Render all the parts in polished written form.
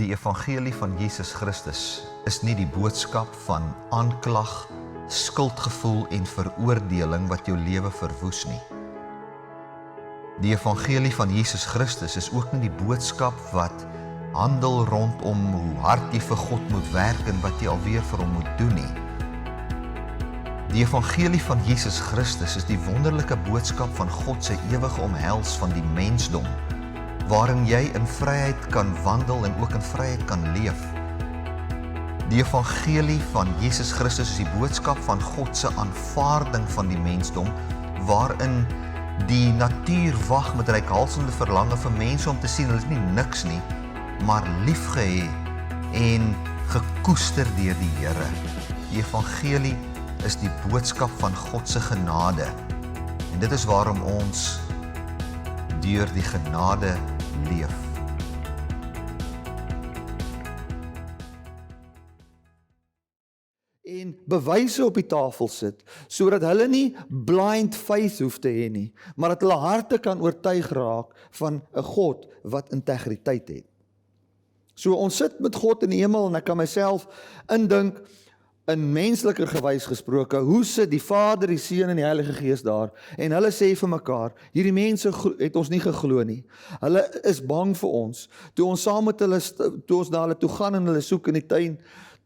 Die evangelie van Jesus Christus is nie die boodskap van aanklag, skuldgevoel en veroordeling wat jou lewe verwoes nie. Die evangelie van Jesus Christus is ook nie die boodskap wat handel rondom hoe hard jy vir God moet werk en wat jy alweer vir hom moet doen nie. Die evangelie van Jesus Christus is die wonderlike boodskap van God se ewige omhels van die mensdom, waarin jy in vryheid kan wandel en ook in vryheid kan leef. Die evangelie van Jesus Christus is die boodskap van God se aanvaarding van die mensdom, waarin die natuur wag met reikhalsende verlange vir mense om te sien, hulle is nie niks nie, maar liefgehê en gekoester deur die Here. Die evangelie is die boodskap van God se genade. En dit is waarom ons deur die genade leef. En bewyse op die tafel sit, sodat hulle nie blind faith hoef te hê nie, maar dat hulle harte kan oortuig raak van 'n God wat integriteit het. So ons sit met God in die hemel en ek kan myself indink, in menslike gewys gesproke, hoe sit die Vader, die Seun en die Heilige Gees daar, en hulle sê vir mekaar, hierdie mense het ons nie geglo nie, hulle is bang vir ons, toe ons saam met hulle, toe ons na hulle toe gaan en hulle soek in die tuin,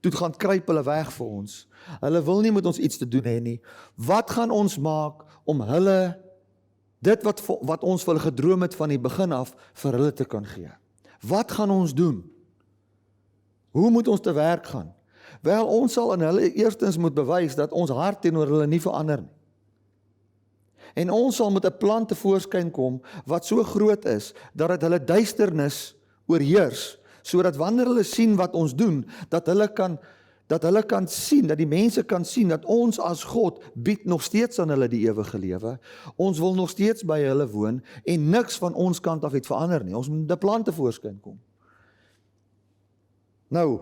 toe gaan kruip hulle weg vir ons, hulle wil nie met ons iets te doen hê nie, wat gaan ons maak om hulle, dit wat ons vir hulle gedroom het van die begin af, vir hulle te kan gee? Wat gaan ons doen? Hoe moet ons te werk gaan? Wel, ons sal aan hulle eerstens moet bewys dat ons hart teenoor hulle nie verander nie. En ons sal met 'n plan tevoorskyn kom wat so groot is, dat dit hulle duisternis oorheers, sodat wanneer hulle sien wat ons doen, dat hulle kan sien, dat die mense kan sien, dat ons as God bied nog steeds aan hulle die ewige lewe, ons wil nog steeds by hulle woon, en niks van ons kant af het verander nie, ons moet 'n plan tevoorskyn kom. Nou,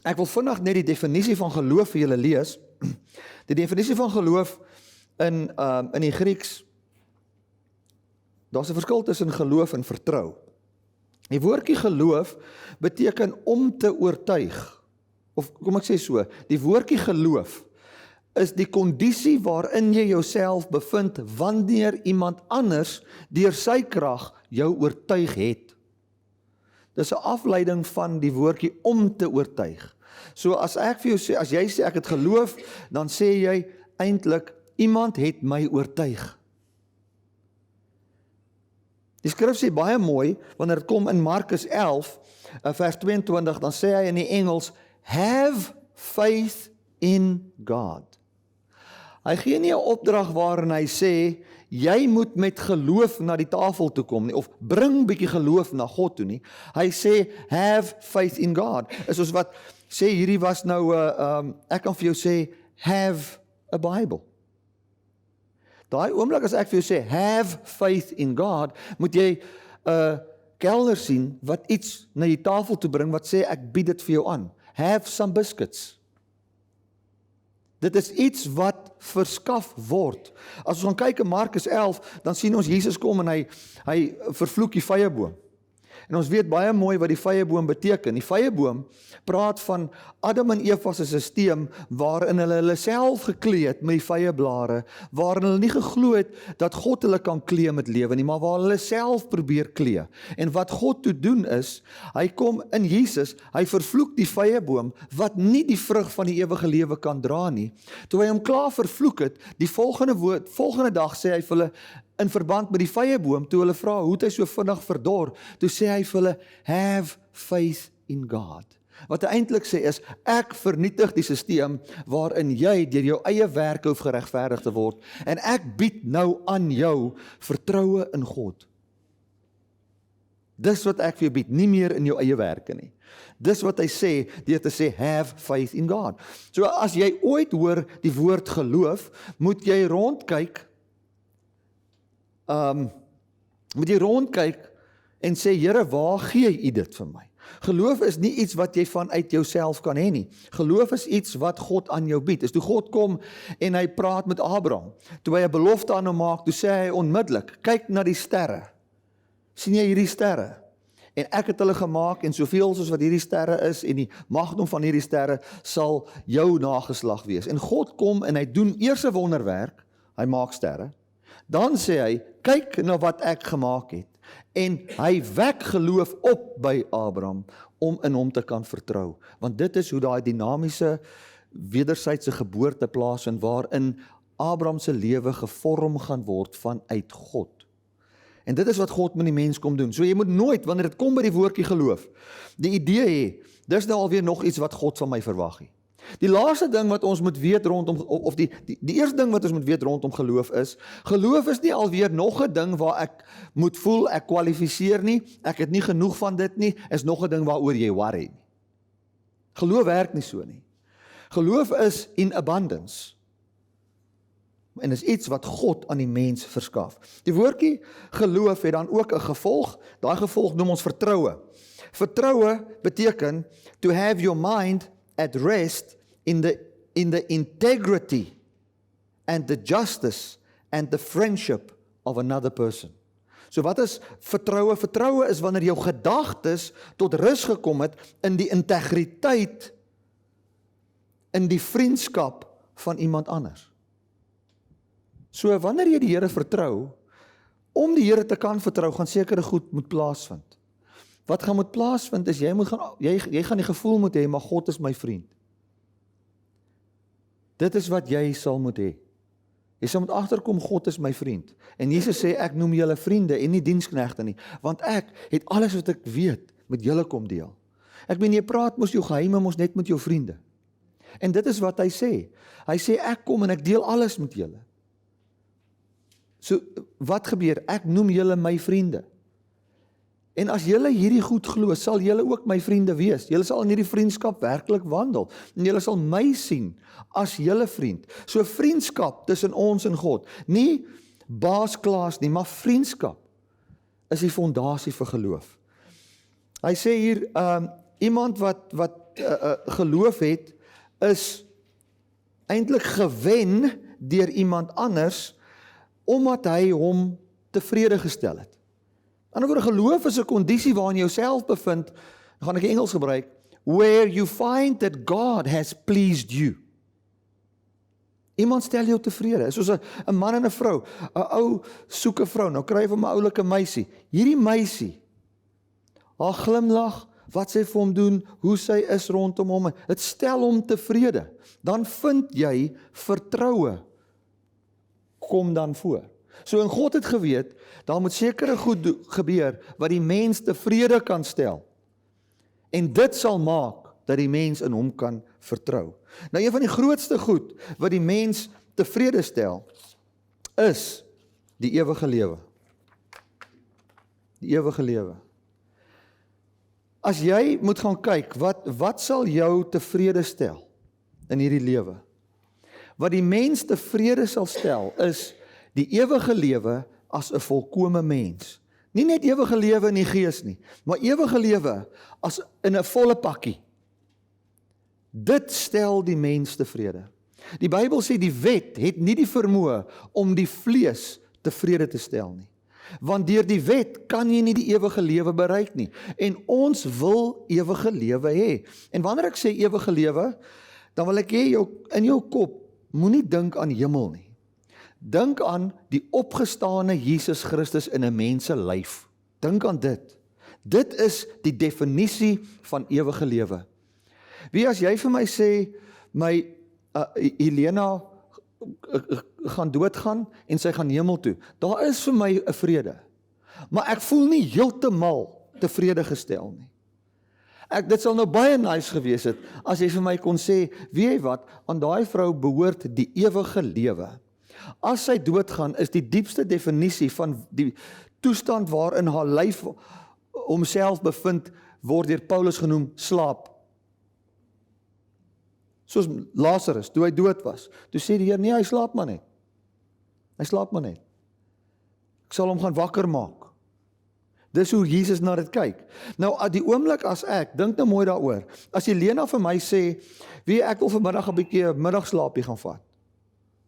ek wil vinnig net die definisie van geloof vir julle lees. Die definisie van geloof in die Grieks, daar's 'n verskil tussen geloof en vertrou. Die woordjie geloof beteken om te oortuig, of kom ek sê so, die woordjie geloof is die kondisie waarin jy jouself bevind wanneer iemand anders deur sy krag jou oortuig het. Dis 'n afleiding van die woordjie om te oortuig. So as ek vir jou sê, as jy sê ek het geloof, dan sê jy eintlik iemand het my oortuig. Die skrif sê baie mooi, wanneer dit kom in Markus 11, vers 22, dan sê hy in die Engels, have faith in God. Hy gee nie 'n opdrag waarin hy sê, jy moet met geloof na die tafel toe kom nie, of bring bietjie geloof na God toe nie. Hy sê, have faith in God. Is soos wat sê, hierdie was nou, ek kan vir jou sê, have a Bible. Daai oomblik as ek vir jou sê, have faith in God, moet jy 'n kelner sien, wat iets na die tafel toe bring, wat sê, ek bied dit vir jou aan. Have some biscuits. Dit is iets wat verskaf word. As ons gaan kyk in Markus 11, dan sien ons Jesus kom en hy vervloek die vyeboom. En ons weet baie mooi wat die vyeboom beteken. Die vyeboom praat van Adam en Eva se sisteem waarin hulle self geklee het met die vyeblare, waarin hulle nie geglo het dat God hulle kan klee met lewe nie, maar waar hulle self probeer klee. En wat God toe doen is, hy kom in Jesus, hy vervloek die vyeboom wat nie die vrug van die ewige lewe kan dra nie. Toe hy hom klaar vervloek het, die volgende dag sê hy vir hulle, in verband met die vyeboom, toe hulle vra, hoe het hy so vinnig verdor, toe sê hy vir hulle, have faith in God. Wat hy eintlik sê is, ek vernietig die sisteem waarin jy deur jou eie werke hoef geregverdig te word, en ek bied nou aan jou vertroue in God. Dis wat ek vir jou bied, nie meer in jou eie werke nie. Dis wat hy sê, deur te sê, have faith in God. So as jy ooit hoor die woord geloof, moet jy rondkyk, en sê, Here, waar gee u dit vir my? Geloof is nie iets wat jy vanuit jouself kan hê nie. Geloof is iets wat God aan jou bied. Dis toe God kom en hy praat met Abraham. Toe hy 'n belofte aan hom maak, toe sê hy onmiddellik, kyk na die sterre. Sien jy hierdie sterre? En ek het hulle gemaak, en soveel soos wat hierdie sterre is, en die magdom van hierdie sterre, sal jou nageslag wees. En God kom en hy doen eers 'n wonderwerk, hy maak sterre, dan sê hy, kyk na wat ek gemaak het, en hy wek geloof op by Abraham, om in hom te kan vertrou. Want dit is hoe daai dinamiese, wederwysige geboorte plaasvind, waarin Abraham se lewe gevorm gaan word vanuit God. En dit is wat God met die mens kom doen. So jy moet nooit, wanneer dit kom by die woordjie geloof, die idee hê, dis nou alweer nog iets wat God van my verwag het. Die laaste ding wat ons moet weet rondom, of die eerste ding wat ons moet weet rondom geloof is nie alweer nog 'n ding waar ek moet voel, ek kwalifiseer nie, ek het nie genoeg van dit nie, is nog 'n ding waaroor jy worry nie. Geloof werk nie so nie. Geloof is in abundance. En is iets wat God aan die mens verskaf. Die woordjie geloof het dan ook 'n gevolg, daai gevolg noem ons vertroue. Vertroue beteken to have your mind at rest in the integrity and the justice and the friendship of another person. So wat is vertroue? Vertroue is wanneer jou gedagtes tot rus gekom het in die integriteit, in die vriendskap van iemand anders. So wanneer jy die Here vertrou, om die Here te kan vertrou, gaan sekere goed moet plaasvind. Wat gaan moet plaasvind is, jy gaan die gevoel moet hê, maar God is my vriend. Dit is wat jy sal moet hê. Jy sal moet agterkom, God is my vriend. En Jesus sê, ek noem julle vriende en nie diensknegte nie, want ek het alles wat ek weet met julle kom deel. Ek meen, jy praat mos jou geheime mos net met jou vriende. En dit is wat hy sê. Hy sê, ek kom en ek deel alles met julle. So, wat gebeur? Ek noem julle my vriende. En as julle hierdie goed glo, sal julle ook my vriende wees. Julle sal in hierdie vriendskap werklik wandel. En julle sal my sien as julle vriend. So vriendskap tussen ons en God. Nie baas-klaas nie, maar vriendskap is die fondasie vir geloof. Hy sê hier, iemand wat geloof het, is eintlik gewen deur iemand anders, omdat hy hom tevrede gestel het. Aan die ander woorde, geloof is 'n kondisie waarin jy jouself bevind, gaan ek die Engels gebruik, where you find that God has pleased you. Iemand stel jou tevrede, soos 'n man en 'n vrou, 'n ou soek 'n vrou, nou kry hy vir 'n oulike meisie. Hierdie meisie, haar glimlag, wat sy vir hom doen, hoe sy is rondom hom, dit stel hom tevrede. Dan vind jy vertroue kom dan voor. So in God het geweet, daar moet sekere goed gebeur, wat die mens tevrede kan stel. En dit sal maak, dat die mens in hom kan vertrou. Nou een van die grootste goed, wat die mens tevrede stel, is die ewige lewe. Die ewige lewe. As jy moet gaan kyk, wat sal jou tevrede stel in hierdie lewe? Wat die mens tevrede sal stel, is die ewige lewe as 'n volkome mens. Nie net ewige lewe in die gees nie, maar ewige lewe as in 'n volle pakkie. Dit stel die mens tevrede. Die Bybel sê die wet het nie die vermoë om die vlees tevrede te stel nie. Want deur die wet kan jy nie die ewige lewe bereik nie. En ons wil ewige lewe hê. En wanneer ek sê ewige lewe, dan wil ek hê in jou kop, moenie dink aan hemel nie. Dink aan die opgestane Jesus Christus in 'n mens se lyf. Dink aan dit. Dit is die definisie van ewige lewe. Wie as jy vir my sê, my Helena gaan doodgaan en sy gaan hemel toe, daar is vir my 'n vrede. Maar ek voel nie heeltemal tevrede gestel nie. Dit sal nou baie nice gewees het, as jy vir my kon sê, weet jy wat, aan daai vrou behoort die ewige lewe. As sy doodgaan, is die diepste definisie van die toestand waarin haar lyf homself bevind, word deur Paulus genoem slaap. Soos Lazarus, toe hy dood was. Toe sê die Here, nee, hy slaap maar net. Hy slaap maar net. Ek sal hom gaan wakker maak. Dis hoe Jesus na dit kyk. Nou, die oomblik as ek, dink nou mooi daaroor, as Helena vir my sê, wie ek wil vanmiddag 'n bietjie 'n middagslaapie gaan vat,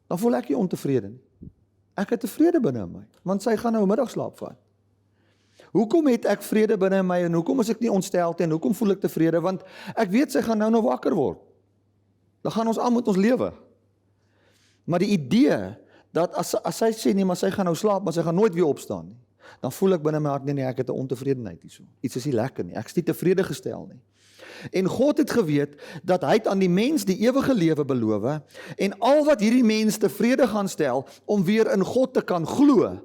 dan voel ek nie ontevrede nie. Ek het tevrede binne my, want sy gaan nou 'n middagslaap vat. hoekom het ek vrede binne my, en hoekom is ek nie ontsteld, en hoekom voel ek tevrede, want ek weet sy gaan nou wakker word. Dan gaan ons aan met ons lewe. Maar die idee, dat as sy sê nie, maar sy gaan nou slaap, maar sy gaan nooit weer opstaan nie, dan voel ek binne my hart, nee, ek het 'n ontevredenheid hierso. Iets is nie lekker nie, ek is nie tevrede gestel nie. En God het geweet, dat hy het aan die mens die ewige lewe beloof, en al wat hierdie mens tevrede gaan stel, om weer in God te kan glo,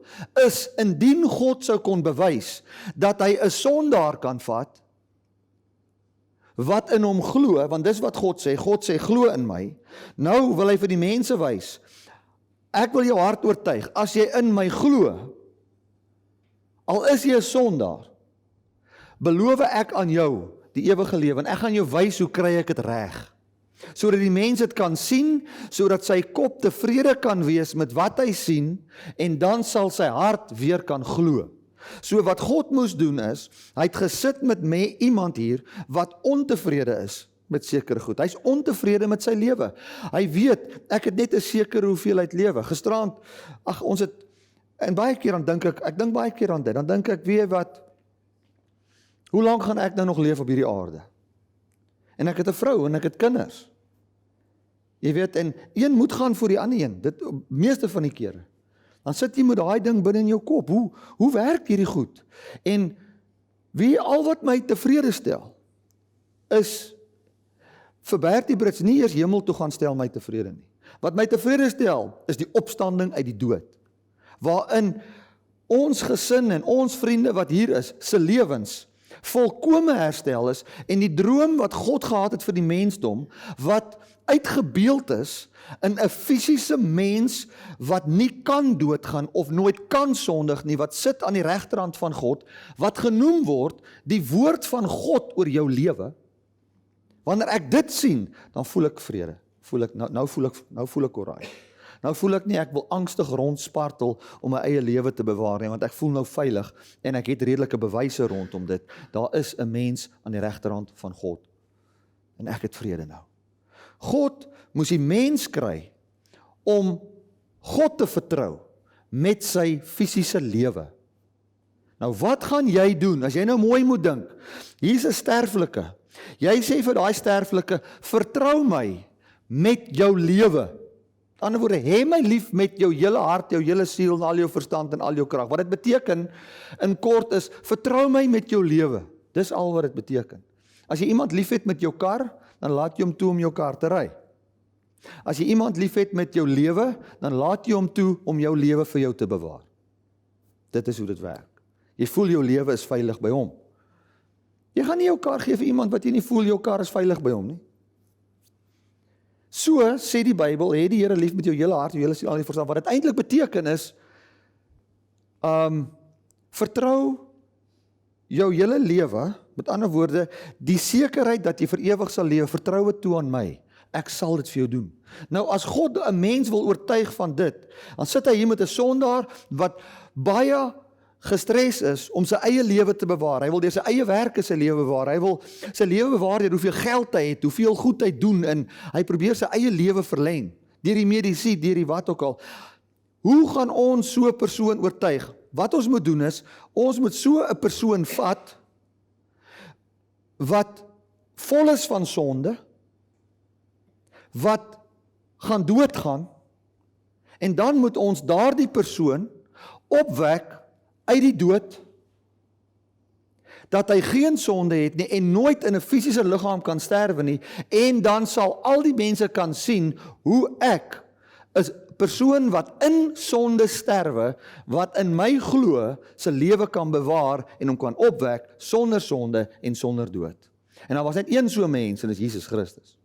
is, indien God sou kon bewys, dat hy 'n sondaar kan vat, wat in hom glo, want dis wat God sê glo in my, nou wil hy vir die mense wys, ek wil jou hart oortuig, as jy in my glo, al is jy 'n sondaar, beloof ek aan jou die ewige lewe, en ek gaan jou wys hoe kry ek dit reg, sodat die mens dit kan sien, sodat sy kop tevrede kan wees met wat hy sien, en dan sal sy hart weer kan glo. So wat God moes doen is, hy het gesit met iemand hier, wat ontevrede is met sekere goed. Hy's ontevrede met sy lewe. Hy weet, ek het net 'n sekere hoeveelheid lewe. Gisteraand, ons het, en baie keer dan dink ek dink baie keer aan dit, dan dink ek, weet wat, hoe lank gaan ek nou nog leef op hierdie aarde? En ek het 'n vrou, en ek het kinders. Jy weet, en een moet gaan voor die ander een, dit meeste van die kere. Dan sit jy met daai ding binne in jou kop, hoe werk hierdie goed? En wie al wat my tevrede stel, is, vir Bertie Brits nie eers hemel toe gaan stel my tevrede nie. Wat my tevrede stel, is die opstanding uit die dood, waarin ons gesin en ons vriende wat hier is, se lewens volkome herstel is, en die droom wat God gehad het vir die mensdom, wat uitgebeeld is in 'n fisiese mens wat nie kan doodgaan of nooit kan sondig nie, wat sit aan die regterhand van God, wat genoem word die woord van God oor jou lewe. Wanneer ek dit sien, dan voel ek vrede. Nou voel ek alright. Nou voel ek nie, ek wil angstig rondspartel om my eie lewe te bewaar nie, want ek voel nou veilig, en ek het redelike bewyse rondom dit. Daar is 'n mens aan die regterhand van God, en ek het vrede nou. God moes die mens kry, om God te vertrou, met sy fisiese lewe. Nou wat gaan jy doen, as jy nou mooi moet dink, hier's 'n sterflike, jy sê vir daai sterflike, vertrou my, met jou lewe. Aan die ander woorde, hê my lief met jou hele hart, jou hele siel, en al jou verstand en al jou krag. Wat dit beteken, in kort is, vertrou my met jou lewe. Dis al wat dit beteken. As jy iemand lief het met jou kar, dan laat jy hom toe om jou kar te ry. As jy iemand lief het met jou lewe, dan laat jy hom toe om jou lewe vir jou te bewaar. Dit is hoe dit werk. Jy voel jou lewe is veilig by hom. Jy gaan nie jou kar gee vir iemand wat jy nie voel jou kar is veilig by hom nie. So sê die Bybel, hê die Here lief met jou hele hart, jou hele siel, al die verstand. Wat dit eintlik beteken is, vertrou jou hele lewe, met ander woorde, die sekerheid dat jy vir ewig sal lewe, vertrou dit toe aan my. Ek sal dit vir jou doen. Nou as God 'n mens wil oortuig van dit, dan sit hy hier met 'n sondaar wat baie gestres is om sy eie lewe te bewaar. Hy wil deur sy eie werke sy lewe bewaar. Hy wil sy lewe bewaar deur hoeveel geld hy het, hoeveel goed hy doen, en hy probeer sy eie lewe verleng, deur die medisy, deur die wat ook al. Hoe gaan ons so 'n persoon oortuig? Wat ons moet doen is, ons moet so 'n persoon vat, wat vol is van sonde, wat gaan doodgaan, en dan moet ons daardie persoon opwek uit die dood, dat hy geen sonde het nie, en nooit in 'n fisiese liggaam kan sterwe nie, en dan sal al die mense kan sien, hoe ek, is persoon wat in sonde sterwe, wat in my glo, sy lewe kan bewaar, en hom kan opwek, sonder sonde en sonder dood. En daar was net een so mens, en dis Jesus Christus.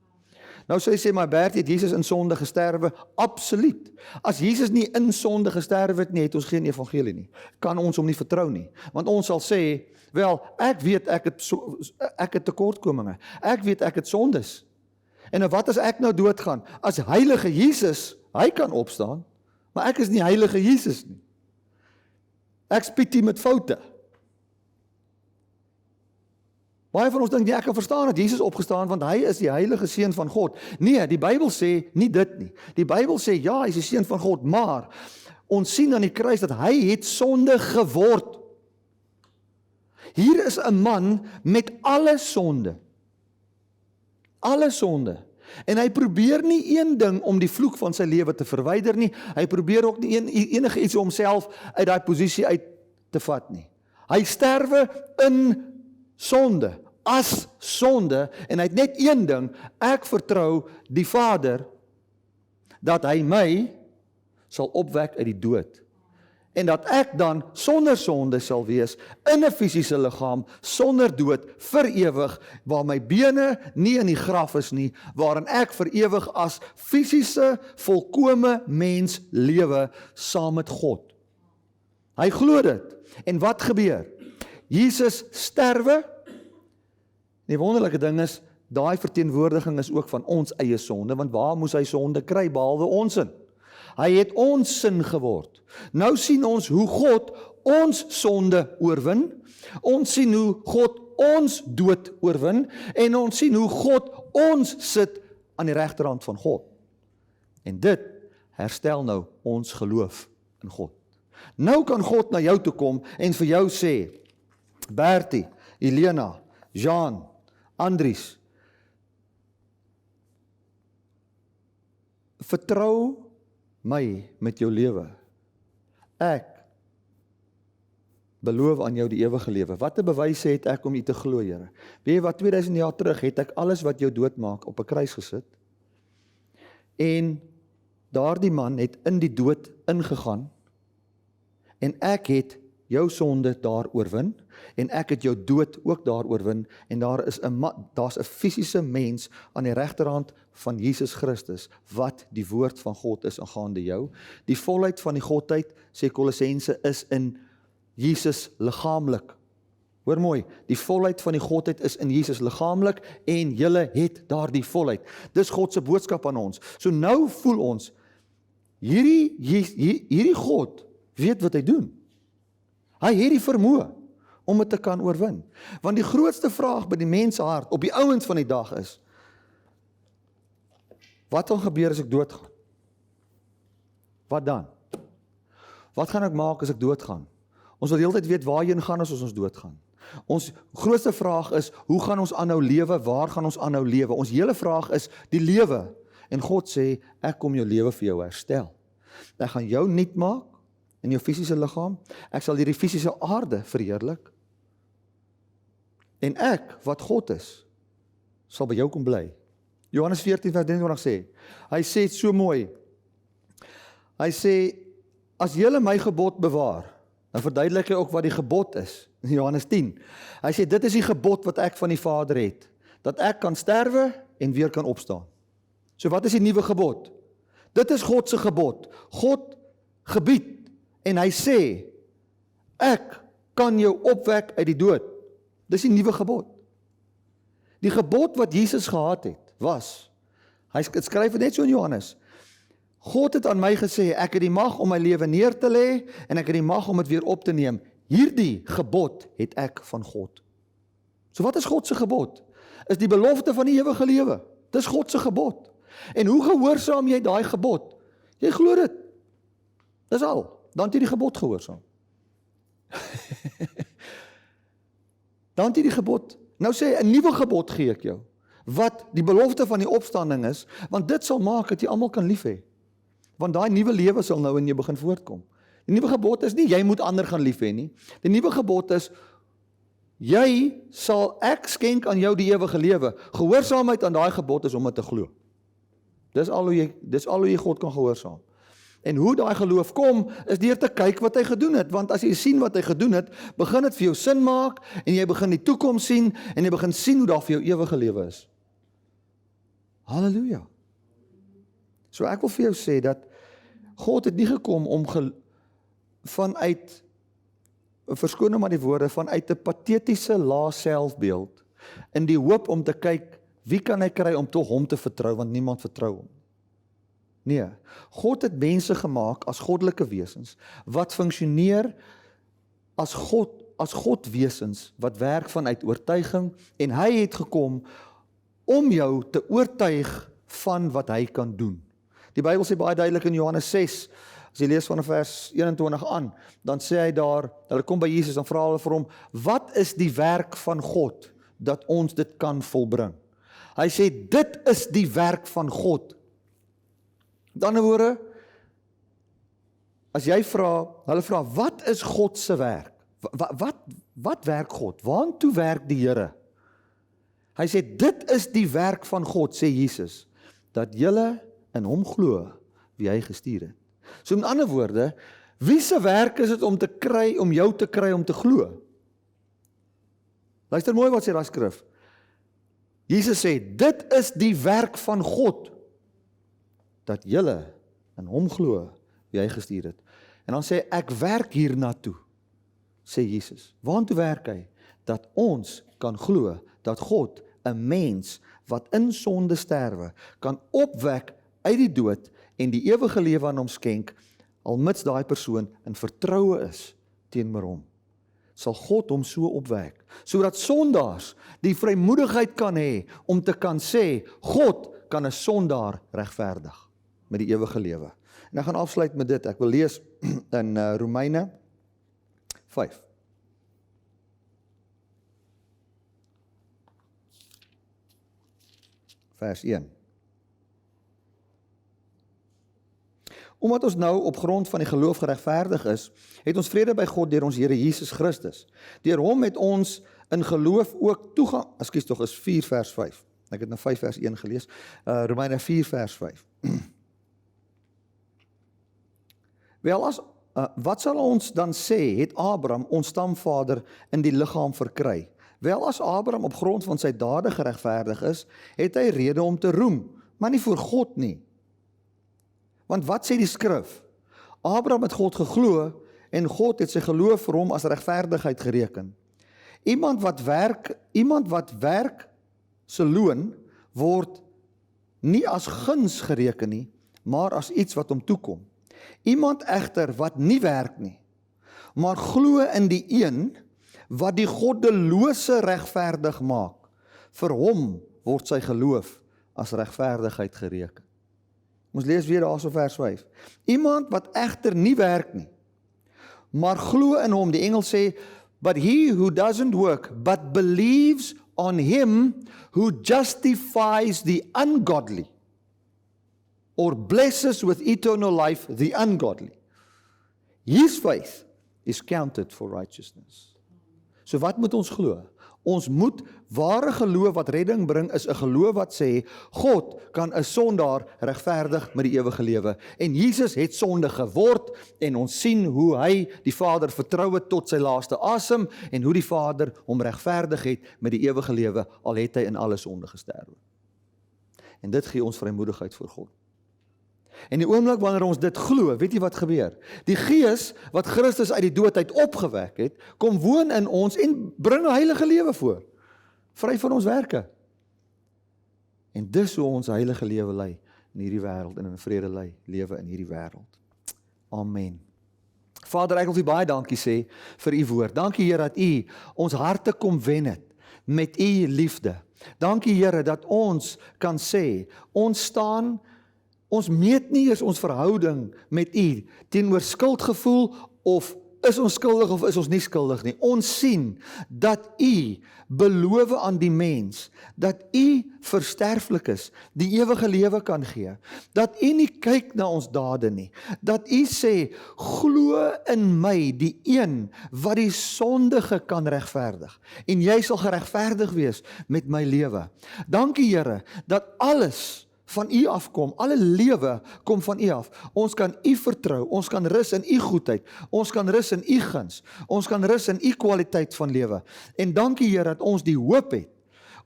Nou sê hy, maar Bertie, het Jesus in sonde gesterwe? Absoluut. As Jesus nie in sonde gesterwe het nie, het ons geen evangelie nie. Kan ons hom nie vertrou nie. Want ons sal sê, wel, ek weet ek het tekortkominge. Ek weet ek het sondes. En wat as ek nou doodgaan? As heilige Jesus, hy kan opstaan, maar ek is nie heilige Jesus nie. Ek spietie met foute. Baie van ons dink, ek kan verstaan dat Jesus opgestaan, want hy is die heilige seun van God. Nee, die Bybel sê nie dit nie. Die Bybel sê, ja, hy is die seun van God, maar ons sien aan die kruis dat hy het sonde geword. Hier is 'n man met alle sonde. Alle sonde. En hy probeer nie een ding om die vloek van sy lewe te verwyder nie. Hy probeer ook nie enige iets om homself uit daai posisie uit te vat nie. Hy sterwe in sonde, as sonde, en hy het net een ding: ek vertrou die Vader dat hy my sal opwek uit die dood. En dat ek dan sonder sonde sal wees, in 'n fisiese liggaam, sonder dood, vir ewig, waar my bene nie in die graf is nie, waarin ek vir ewig as fisiese, volkome mens lewe, saam met God. Hy glo dit. En wat gebeur? Jesus sterwe. Die wonderlike ding is, daai verteenwoordiging is ook van ons eie sonde, want waar moes hy sonde kry, behalwe ons sin? Hy het ons sin geword. Nou sien ons hoe God ons sonde oorwin, ons sien hoe God ons dood oorwin, en ons sien hoe God ons sit aan die regterhand van God. En dit herstel nou ons geloof in God. Nou kan God na jou toe kom en vir jou sê, Bertie, Elena, Jean, Andries, vertrou my met jou lewe. Ek beloof aan jou die ewige lewe. Wat 'n bewys het ek om u te glo, Here? Weet jy wat, 2000 jaar terug het ek alles wat jou doodmaak op 'n kruis gesit. En daardie man het in die dood ingegaan. En ek het jou sonde daar oorwin, en ek het jou dood ook daar oorwin, en daar's 'n fisiese mens aan die regterhand van Jesus Christus, wat die woord van God is aangaande jou. Die volheid van die Godheid, sê Kolossense, is in Jesus liggaamlik. Hoor mooi, die volheid van die Godheid is in Jesus liggaamlik, en julle het daardie volheid. Dis God se boodskap aan ons. So nou voel ons, hierdie God weet wat hy doen. Hy het die vermoë om dit te kan oorwin. Want die grootste vraag by die mens hart op die ouens van die dag is, wat gaan gebeur as ek doodgaan? Wat dan? Wat gaan ek maak as ek doodgaan? Ons wil die hele tyd weet waarheen gaan as ons doodgaan. Ons grootste vraag is, hoe gaan ons aanhou lewe? Waar gaan ons aanhou lewe? Ons hele vraag is die lewe. En God sê, ek kom jou lewe vir jou herstel. Ek gaan jou nuut maak in jou fisiese liggaam. Ek sal hierdie fisiese aarde verheerlik. En ek, wat God is, sal by jou kom bly. Johannes 14:23 sê, hy sê so mooi, hy sê, as julle my gebod bewaar, dan verduidelik hy ook wat die gebod is, in Johannes 10, hy sê, dit is die gebod wat ek van die Vader het, dat ek kan sterwe en weer kan opstaan. So wat is die nuwe gebod? Dit is God se gebod. God gebied, en hy sê, ek kan jou opwek uit die dood. Dis die nuwe gebod. Die gebod wat Jesus gehad het, was, hy skryf het net so in Johannes, God het aan my gesê, ek het die mag om my lewe neer te lê, en ek het die mag om dit weer op te neem. Hierdie gebod het ek van God. So wat is God se gebod? Is die belofte van die ewige lewe. Dis God se gebod. En hoe gehoorsaam jy daai gebod? Jy glo dit. Dis al. Dan het jy die gebod gehoorsaam. Dan het jy die gebod. Nou sê hy, 'n nuwe gebod gee ek jou, wat die belofte van die opstanding is, want dit sal maak dat jy almal kan lief hê. Want daai nuwe lewe sal nou in jou begin voortkom. Die nuwe gebod is nie, jy moet ander gaan lief hê nie. Die nuwe gebod is, ek skenk aan jou die ewige lewe. Gehoorsaamheid aan daai gebod is om dit te glo. Dis al hoe jy God kan gehoorsaam. En hoe daai geloof kom, is deur te kyk wat hy gedoen het. Want as jy sien wat hy gedoen het, begin dit vir jou sin maak, en jy begin die toekoms sien, en jy begin sien hoe daar vir jou ewige lewe is. Halleluja. So ek wil vir jou sê, dat God het nie gekom om vanuit, verskoon nou maar die woorde, vanuit 'n patetiese lae selfbeeld, in die hoop om te kyk, wie kan hy kry om tog hom te vertrou, want niemand vertrou hom. Nee, God het mense gemaak as goddelike wesens, wat funksioneer as Godwesens, wat werk vanuit oortuiging, en hy het gekom om jou te oortuig van wat hy kan doen. Die Bybel sê baie duidelik in Johannes 6, As jy lees van vers 21 aan, dan sê hy daar, hulle kom by Jesus, dan vra hulle vir hom, wat is die werk van God, dat ons dit kan volbring? Hy sê, dit is die werk van God. Met ander woorde, as jy hulle vra, wat is God se werk? Wat werk God? Waartoe werk die Here? Hy sê, dit is die werk van God, sê Jesus, dat julle in hom glo, wie hy gestuur het. So met ander woorde, wie se werk is dit om jou te kry om te glo? Luister mooi wat sê daai skrif. Jesus sê, dit is die werk van God, dat julle in hom glo, wie hy gestuur het. En dan sê, ek werk hiernatoe, sê Jesus. Waartoe werk hy? Dat ons kan glo, dat God 'n mens wat in sonde sterwe, kan opwek uit die dood en die ewige lewe aan hom skenk, almits daai persoon in vertroue is teenoor hom. Sal God hom so opwek, sodat sondaars die vrymoedigheid kan hê om te kan sê, God kan 'n sondaar regverdig met die ewige lewe. En ek gaan afsluit met dit, ek wil lees in Romeine 5. Vers 1. Omdat ons nou op grond van die geloof geregverdig is, het ons vrede by God deur ons Here Jesus Christus. Deur hom het ons in geloof ook toegang, is 4 vers 5. Ek het nou 5 vers 1 gelees, Romeine 4 vers 5. Wel wat sal ons dan sê, het Abraham, ons stamvader, in die liggaam verkry? Wel as Abraham op grond van sy dade geregverdig is, het hy rede om te roem, maar nie voor God nie. Want wat sê die skrif? Abraham het God geglo, en God het sy geloof vir hom as regverdigheid gereken. Iemand wat werk se loon, word nie as guns gereken nie, maar as iets wat hom toekom. Iemand egter wat nie werk nie, maar glo in die een, wat die goddelose regverdig maak, vir hom word sy geloof as regverdigheid gereken. Ons lees weer daarso vers 5. Iemand wat egter nie werk nie, maar glo in hom, die engel sê, but he who doesn't work, but believes on him who justifies the ungodly, or blesses with eternal life the ungodly, his faith is counted for righteousness. So wat moet ons glo? Ons moet, ware geloof wat redding bring, is 'n geloof wat sê, God kan 'n sondaar regverdig met die ewige lewe. En Jesus het sonde geword, en ons sien hoe hy die Vader vertrou het tot sy laaste asem, en hoe die Vader hom regverdig het met die ewige lewe, al het hy in alle sonde gesterwe. En dit gee ons vrymoedigheid voor God. En die oomblik wanneer ons dit glo, weet jy wat gebeur? Die Gees wat Christus uit die dood uit opgewek het, kom woon in ons en bring 'n heilige lewe voor. Vry van ons werke. En dis hoe ons heilige lewe lei in hierdie wêreld, en in vrede lewe in hierdie wêreld. Amen. Vader, ek wil U baie dankie sê vir U woord. Dankie Here dat U ons harte kom wen het met U liefde. Dankie Here dat ons kan sê, ons meet nie eens ons verhouding met U teenoor skuldgevoel, of is ons skuldig of is ons nie skuldig nie. Ons sien dat U beloof aan die mens, dat U versterflik is, die ewige lewe kan gee, dat U nie kyk na ons dade nie, dat U sê, glo in my, die een wat die sondige kan regverdig, en jy sal geregverdig wees met my lewe. Dankie Here, dat alles van U afkom, alle lewe kom van U af. Ons kan U vertrou, ons kan rus in U goedheid, ons kan rus in U guns, ons kan rus in U kwaliteit van lewe. En dankie Here dat ons die hoop het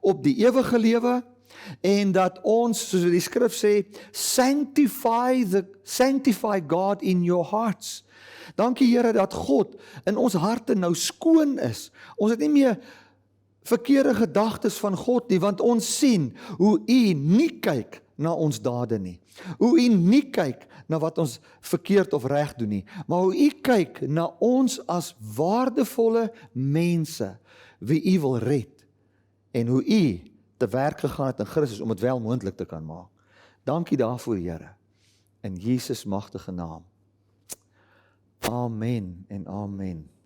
op die ewige lewe, en dat ons, soos die skrif sê, sanctify God in your hearts. Dankie Here dat God in ons harte nou skoon is. Ons het nie meer verkeerde gedagtes van God nie, want ons sien hoe U nie kyk na ons dade nie. Hoe U nie kyk na wat ons verkeerd of reg doen nie, maar hoe U kyk na ons as waardevolle mense wie U wil red, en hoe U te werk gegaan het in Christus om dit wel moontlik te kan maak. Dankie daarvoor Here, in Jesus magtige naam. Amen en amen.